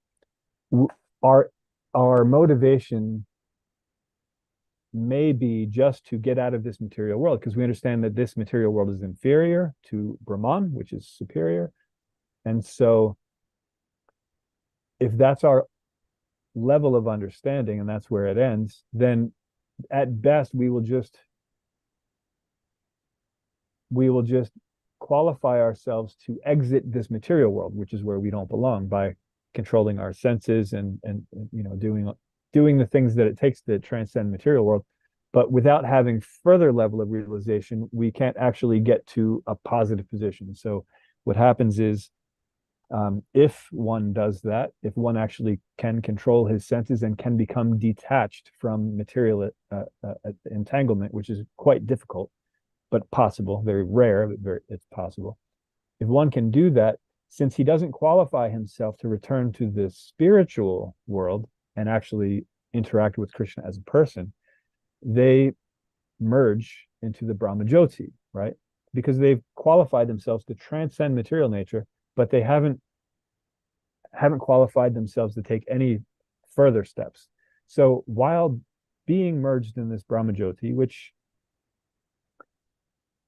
our motivation may be just to get out of this material world, because we understand that this material world is inferior to Brahman, which is superior. And so if that's our level of understanding and that's where it ends, then at best we will just qualify ourselves to exit this material world, which is where we don't belong, by controlling our senses and doing the things that it takes to transcend material world. But without having further level of realization, we can't actually get to a positive position. So what happens is, if one does that, if one actually can control his senses and can become detached from material entanglement, which is quite difficult, but possible, very rare, but it's possible. If one can do that, since he doesn't qualify himself to return to the spiritual world and actually interact with Krishna as a person, they merge into the Brahmajyoti, right? Because they've qualified themselves to transcend material nature, but they haven't qualified themselves to take any further steps. So while being merged in this Brahmajyoti, which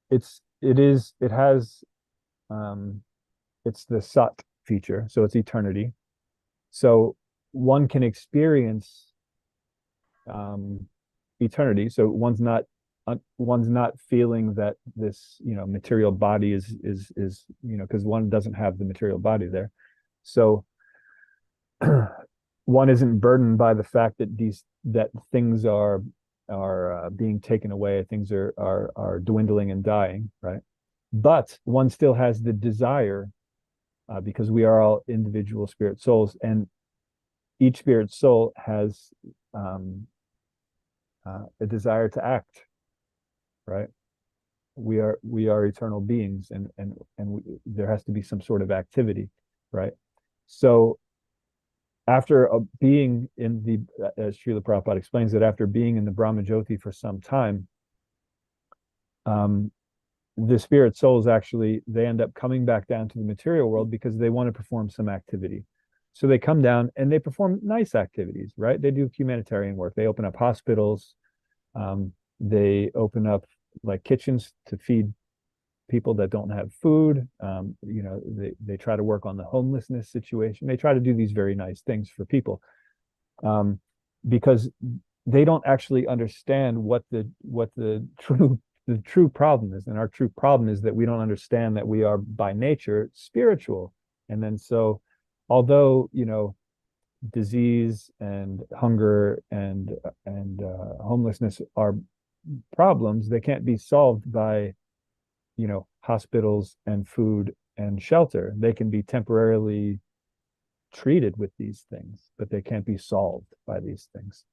it's the Sat feature, so it's eternity. So one can experience eternity. So one's not feeling that this material body is because one doesn't have the material body there. So one isn't burdened by the fact that things are being taken away, things are dwindling and dying, right? But one still has the desire, because we are all individual spirit souls, and each spirit soul has a desire to act, right? We are eternal beings, and there has to be some sort of activity, right? So after being in the, as Srila Prabhupada explains, that after being in the Brahmajyoti for some time, the spirit souls actually, they end up coming back down to the material world because they want to perform some activity. So they come down and they perform nice activities, right? They do humanitarian work. They open up hospitals. They open up like kitchens to feed people that don't have food. They try to work on the homelessness situation. They try to do these very nice things for people, because they don't actually understand what the true problem is. And our true problem is that we don't understand that we are by nature spiritual. And then so although disease and hunger and homelessness are problems, they can't be solved by hospitals and food and shelter. They can be temporarily treated with these things, but they can't be solved by these things.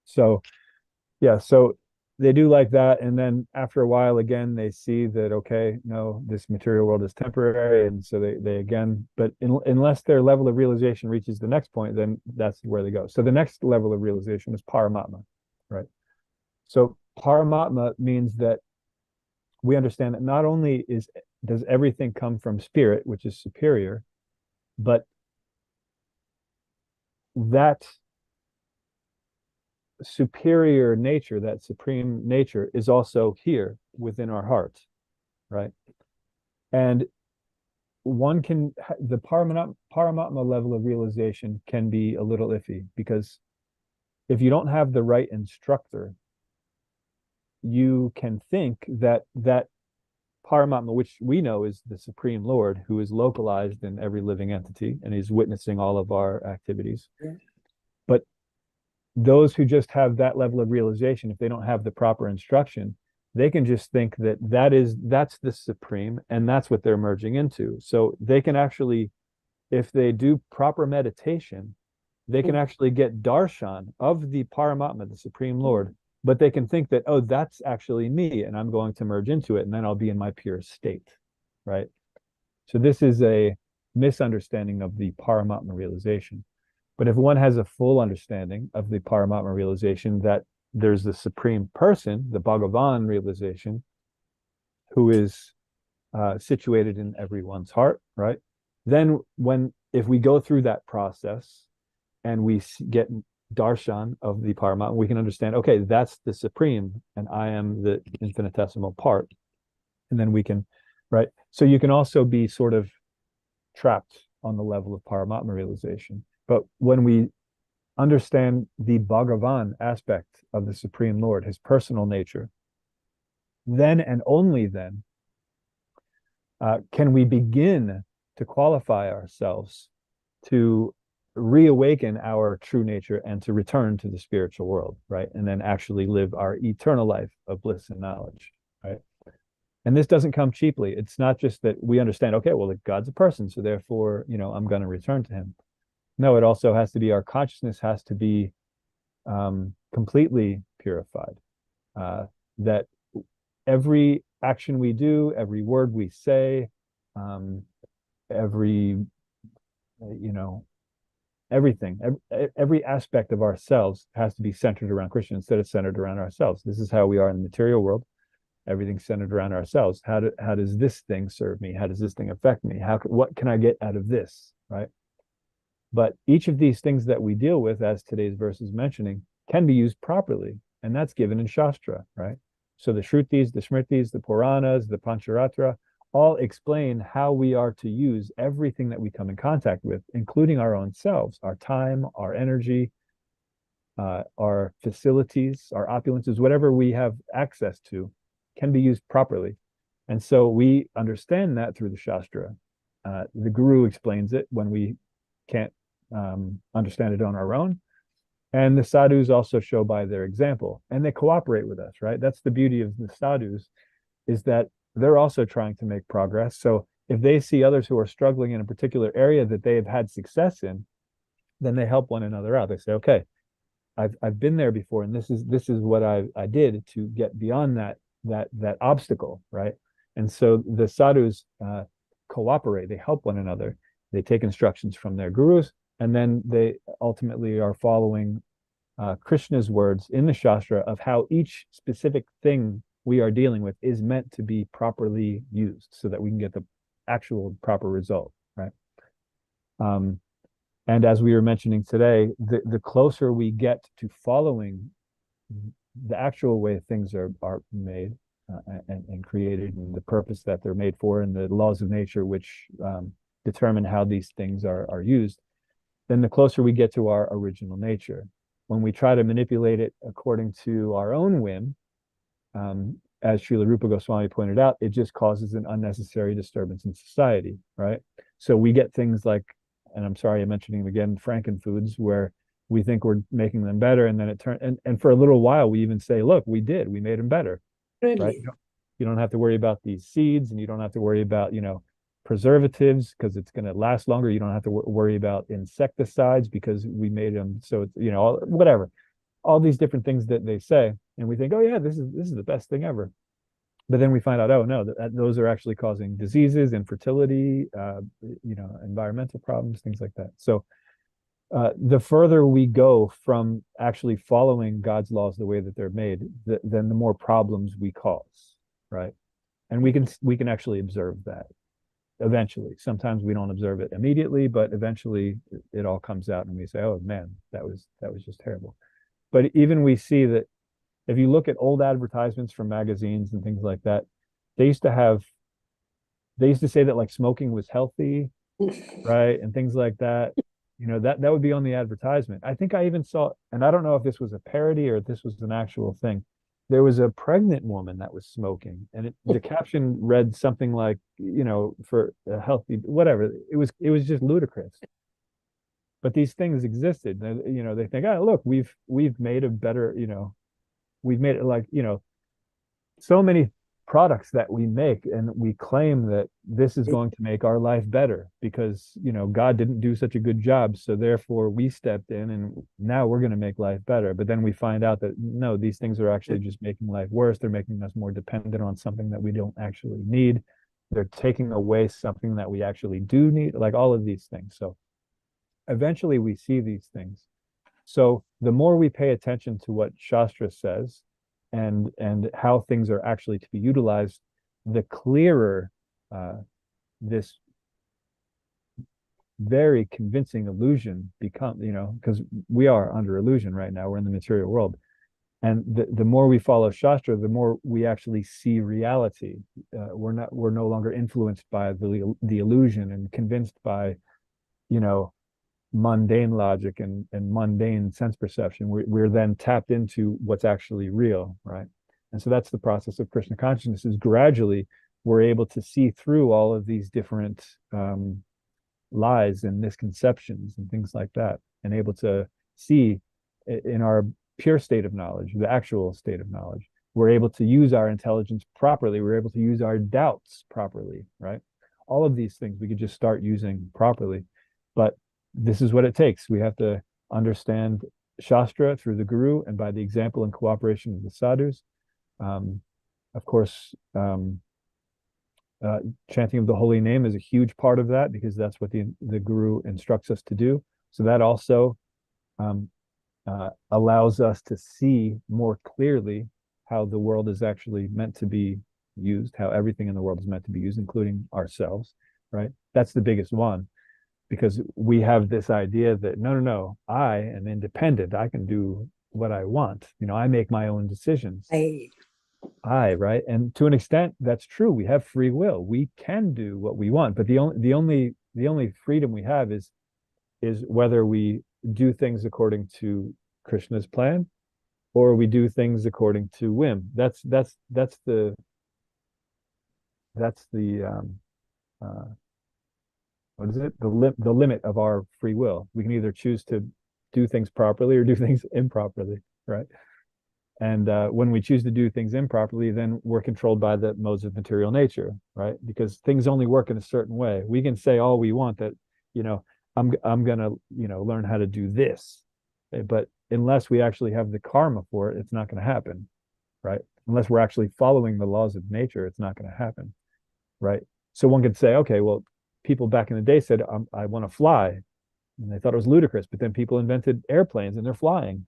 So yeah, so they do like that, and then after a while again they see that, okay, no, this material world is temporary, and so they again, but unless their level of realization reaches the next point, then that's where they go. So the next level of realization is Paramatma, right? So Paramatma means that we understand that not only does everything come from spirit, which is superior, but that superior nature, that supreme nature, is also here within our hearts, right? And one can, the Paramatma level of realization can be a little iffy, because if you don't have the right instructor, you can think that Paramatma, which we know is the Supreme Lord, who is localized in every living entity and is witnessing all of our activities. Yeah. But those who just have that level of realization, if they don't have the proper instruction, they can just think that that's the Supreme, and that's what they're merging into. So they can actually, if they do proper meditation, they can actually get darshan of the Paramatma, the Supreme Lord, but they can think that, oh, that's actually me, and I'm going to merge into it, and then I'll be in my pure state, right? So this is a misunderstanding of the Paramatma realization. But if one has a full understanding of the Paramatma realization, that there's the supreme person, the Bhagavan realization, who is situated in everyone's heart, right? Then if we go through that process and we get darshan of the Paramatma, we can understand, okay, that's the supreme and I am the infinitesimal part. And then we can, right? So you can also be sort of trapped on the level of Paramatma realization. But when we understand the Bhagavan aspect of the Supreme Lord, his personal nature, then and only then can we begin to qualify ourselves to reawaken our true nature and to return to the spiritual world, right? And then actually live our eternal life of bliss and knowledge, right? And this doesn't come cheaply. It's not just that we understand, okay, well, God's a person, so therefore, I'm going to return to him. No, it also has to be, our consciousness has to be completely purified. That every action we do, every word we say, every, everything, every aspect of ourselves has to be centered around Krishna instead of centered around ourselves. This is how we are in the material world. Everything's centered around ourselves. How does this thing serve me? How does this thing affect me? What can I get out of this, right? But each of these things that we deal with, as today's verse is mentioning, can be used properly, and that's given in Shastra, right? So the Shrutis, the Smritis, the Puranas, the Pancharatra, all explain how we are to use everything that we come in contact with, including our own selves, our time, our energy, our facilities, our opulences, whatever we have access to, can be used properly. And so we understand that through the Shastra. The Guru explains it when we can't understand it on our own. And the sadhus also show by their example, and they cooperate with us, right? That's the beauty of the sadhus, is that they're also trying to make progress. So if they see others who are struggling in a particular area that they have had success in, then they help one another out. They say, okay, I've been there before, and this is what I did to get beyond that obstacle, right? And so the sadhus cooperate, they help one another, they take instructions from their gurus, and then they ultimately are following Krishna's words in the Shastra of how each specific thing we are dealing with is meant to be properly used so that we can get the actual proper result, right? And as we were mentioning today, the closer we get to following the actual way things are made and created, and the purpose that they're made for, and the laws of nature which determine how these things are used, then the closer we get to our original nature. When we try to manipulate it according to our own whim, as Srila Rupa Goswami pointed out, it just causes an unnecessary disturbance in society, right? So we get things like, and I'm sorry I'm mentioning them again, Frankenfoods, where we think we're making them better, and then it turns, and for a little while we even say, look, we made them better, Really? right? You don't have to worry about these seeds, and you don't have to worry about, preservatives because it's going to last longer. You don't have to worry about insecticides because we made them so it's, whatever, all these different things that they say, and we think, oh yeah, this is the best thing ever. But then we find out, oh no, those are actually causing diseases, infertility, environmental problems, things like that. So the further we go from actually following God's laws the way that they're made, then the more problems we cause, right? And we can actually observe that eventually. Sometimes we don't observe it immediately, but eventually it all comes out, and we say, oh man, that was just terrible. But even we see that if you look at old advertisements from magazines and things like that, they used to say that like smoking was healthy, right? And things like that. That would be on the advertisement. I think I even saw, and I don't know if this was a parody or if this was an actual thing. There was a pregnant woman that was smoking, and the caption read something like, for a healthy, whatever. It was just ludicrous. But these things existed. They think, oh, look, we've made a better, we've made it like, so many products that we make, and we claim that this is going to make our life better because, you know, God didn't do such a good job, so therefore we stepped in and now we're going to make life better. But then we find out that no, these things are actually just making life worse. They're making us more dependent on something that we don't actually need. They're taking away something that we actually do need, like all of these things. So eventually we see these things. So the more we pay attention to what Shastra says and how things are actually to be utilized, the clearer this very convincing illusion becomes, you know, because we are under illusion right now. We're in the material world. And the more we follow Shastra, the more we actually see reality. We're no longer influenced by the illusion and convinced by, you know, mundane logic and mundane sense perception. We're then tapped into what's actually real, right? And so that's the process of Krishna consciousness, is gradually we're able to see through all of these different lies and misconceptions and things like that, and able to see in our pure state of knowledge, the actual state of knowledge. We're able to use our intelligence properly. We're able to use our doubts properly, right? All of these things we could just start using properly. But this is what it takes. We have to understand Shastra through the Guru and by the example and cooperation of the sadhus. Of course, chanting of the holy name is a huge part of that, because that's what the Guru instructs us to do. So that also allows us to see more clearly how the world is actually meant to be used, how everything in the world is meant to be used, including ourselves, right? That's the biggest one, because we have this idea that no, I am independent. I can do what I want. You know, I make my own decisions. Right? And to an extent, that's true. We have free will. We can do what we want, but the only freedom we have is whether we do things according to Krishna's plan or we do things according to whim. That's the what is it? The limit of our free will. We can either choose to do things properly or do things improperly, right? And when we choose to do things improperly, then we're controlled by the modes of material nature, right? Because things only work in a certain way. We can say all we want that, you know, I'm gonna, you know, learn how to do this, but unless we actually have the karma for it, it's not going to happen, right? Unless we're actually following the laws of nature, it's not going to happen, right? So one could say, okay, well, people back in the day said, I want to fly, and they thought it was ludicrous, but then people invented airplanes and they're flying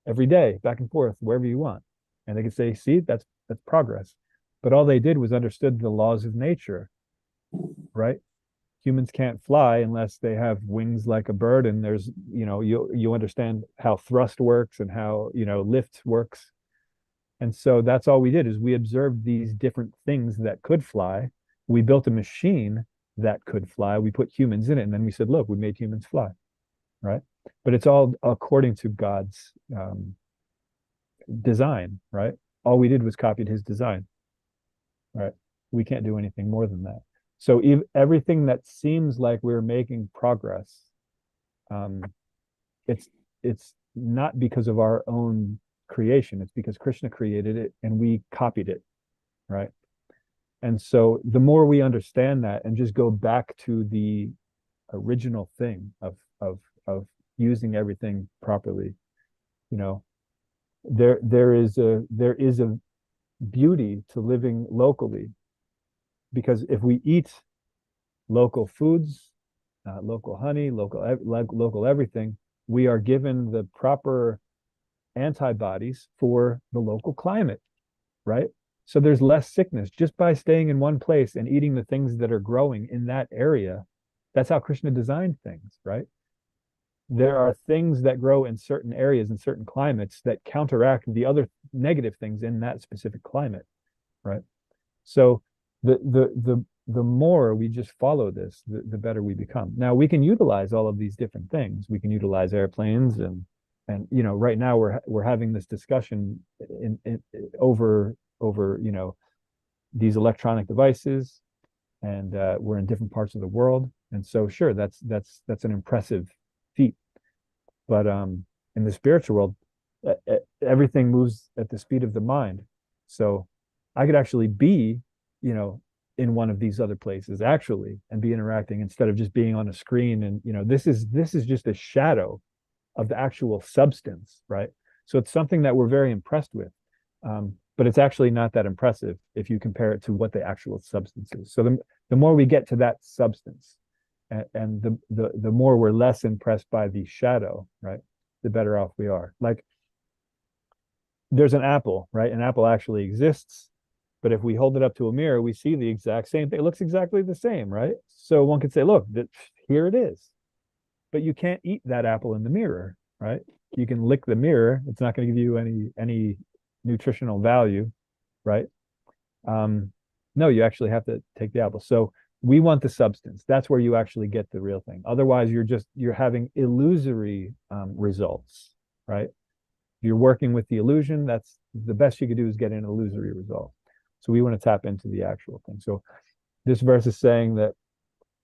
every day back and forth wherever you want, and they could say, see, that's progress. But all they did was understood the laws of nature, right? Humans can't fly unless they have wings like a bird, and there's, you know, you understand how thrust works and how, you know, lift works. And so that's all we did, is we observed these different things that could fly. We built a machine that could fly. We put humans in it, and then we said, look, we made humans fly, right? But it's all according to God's design, right? All we did was copied his design, right? We can't do anything more than that. So everything that seems like we're making progress, it's not because of our own creation. It's because Krishna created it and we copied it, right? And so the more we understand that and just go back to the original thing of using everything properly, you know, there is a beauty to living locally. Because if we eat local foods, local honey, local everything, we are given the proper antibodies for the local climate, right? So there's less sickness just by staying in one place and eating the things that are growing in that area. That's how Krishna designed things, right? There are things that grow in certain areas in certain climates that counteract the other negative things in that specific climate, right? So the more we just follow this, the better we become. Now we can utilize all of these different things. We can utilize airplanes and you know, right now we're having this discussion over you know, these electronic devices, and we're in different parts of the world, and so sure, that's an impressive feat. But in the spiritual world, everything moves at the speed of the mind. So I could actually be, you know, in one of these other places actually and be interacting instead of just being on a screen. And, you know, this is just a shadow of the actual substance, right? So it's something that we're very impressed with. But it's actually not that impressive if you compare it to what the actual substance is. So the more we get to that substance, and the more we're less impressed by the shadow, right, the better off we are. Like, there's an apple, right? An apple actually exists, but if we hold it up to a mirror, we see the exact same thing. It looks exactly the same, right? So one could say, look, here it is. But you can't eat that apple in the mirror, right? You can lick the mirror. It's not going to give you any nutritional value, right? No, you actually have to take the apple. So we want the substance. That's where you actually get the real thing. Otherwise, you're having illusory results, right? You're working with the illusion. That's the best you could do, is get an illusory result. So we want to tap into the actual thing. So this verse is saying that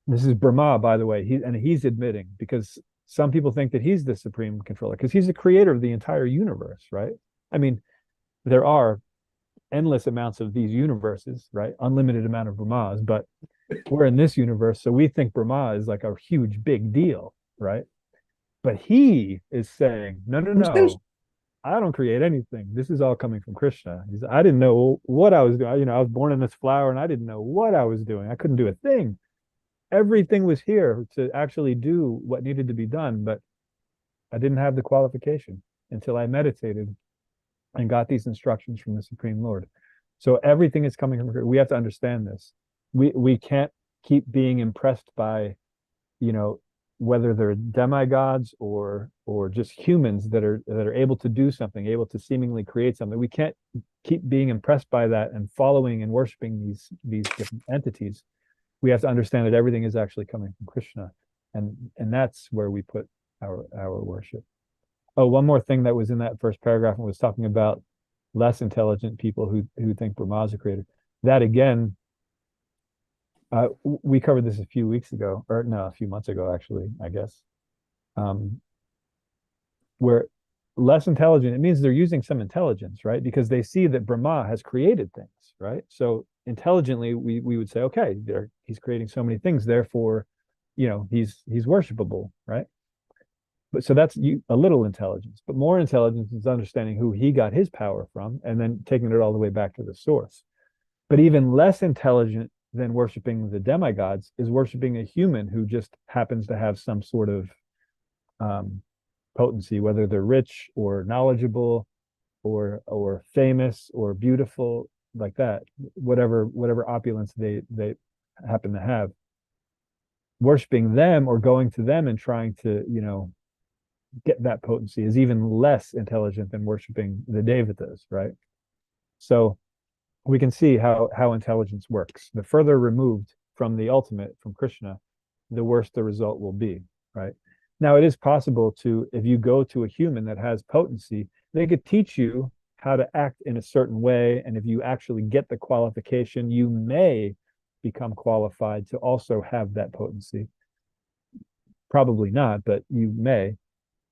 this is Brahma, by the way. He's admitting, because some people think that he's the supreme controller because he's the creator of the entire universe, right? I mean, there are endless amounts of these universes, right? Unlimited amount of Brahmas, but we're in this universe, so we think Brahma is like a huge big deal, right? But he is saying, no, I don't create anything. This is all coming from Krishna. I didn't know what I was doing. You know, I was born in this flower and I didn't know what I was doing. I couldn't do a thing. Everything was here to actually do what needed to be done, but I didn't have the qualification until I meditated and got these instructions from the Supreme Lord. So everything is coming from. We have to understand this. We can't keep being impressed by, you know, whether they're demigods or just humans that are able to do something, able to seemingly create something. We can't keep being impressed by that and following and worshiping these different entities. We have to understand that everything is actually coming from Krishna, and that's where we put our worship. Oh, one more thing that was in that first paragraph and was talking about less intelligent people who think Brahma is a creator. That again, we covered this a few weeks ago, or no, a few months ago, actually, I guess. Where less intelligent, it means they're using some intelligence, right? Because they see that Brahma has created things, right? So intelligently, we would say, okay, he's creating so many things, therefore, you know, he's worshipable, right? But so that's a little intelligence, but more intelligence is understanding who he got his power from and then taking it all the way back to the source. But even less intelligent than worshiping the demigods is worshiping a human who just happens to have some sort of potency, whether they're rich or knowledgeable or famous or beautiful, like that, whatever opulence they happen to have. Worshiping them or going to them and trying to, you know, get that potency is even less intelligent than worshiping the devatas, right? So we can see how intelligence works. The further removed from the ultimate, from Krishna, the worse the result will be, right? Now, it is possible to, if you go to a human that has potency, they could teach you how to act in a certain way, and if you actually get the qualification, you may become qualified to also have that potency. Probably not, but you may.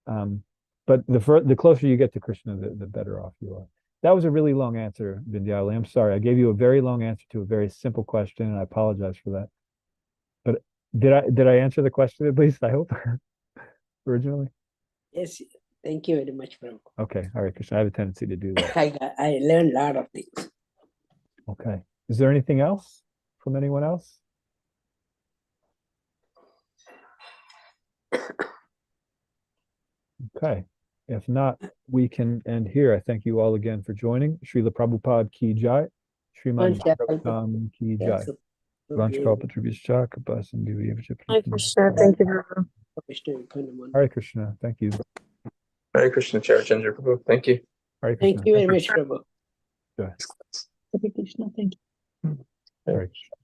But the closer you get to Krishna, the better off you are. That was a really long answer, Vindyali. I'm sorry. I gave you a very long answer to a very simple question, and I apologize for that. But did I answer the question at least? I hope originally. Yes, thank you very much, Prabhu. Okay, all right, Krishna. I have a tendency to do that. I learned a lot of things. Okay. Is there anything else from anyone else? Okay. If not, we can end here. I thank you all again for joining. Srila Prabhupada Ki Jai. Srimad Bhagavatam Ki Jai. Vanchkalpatribhishcha Kapasindhu Hare Krishna. Thank you, Prabhu. Hare Krishna. Thank you. Hare Krishna, Charachandra Prabhu. Thank you. Hare Krishna. Thank you very much, Prabhu. Jai. Hare Krishna. Thank you. Hare Krishna.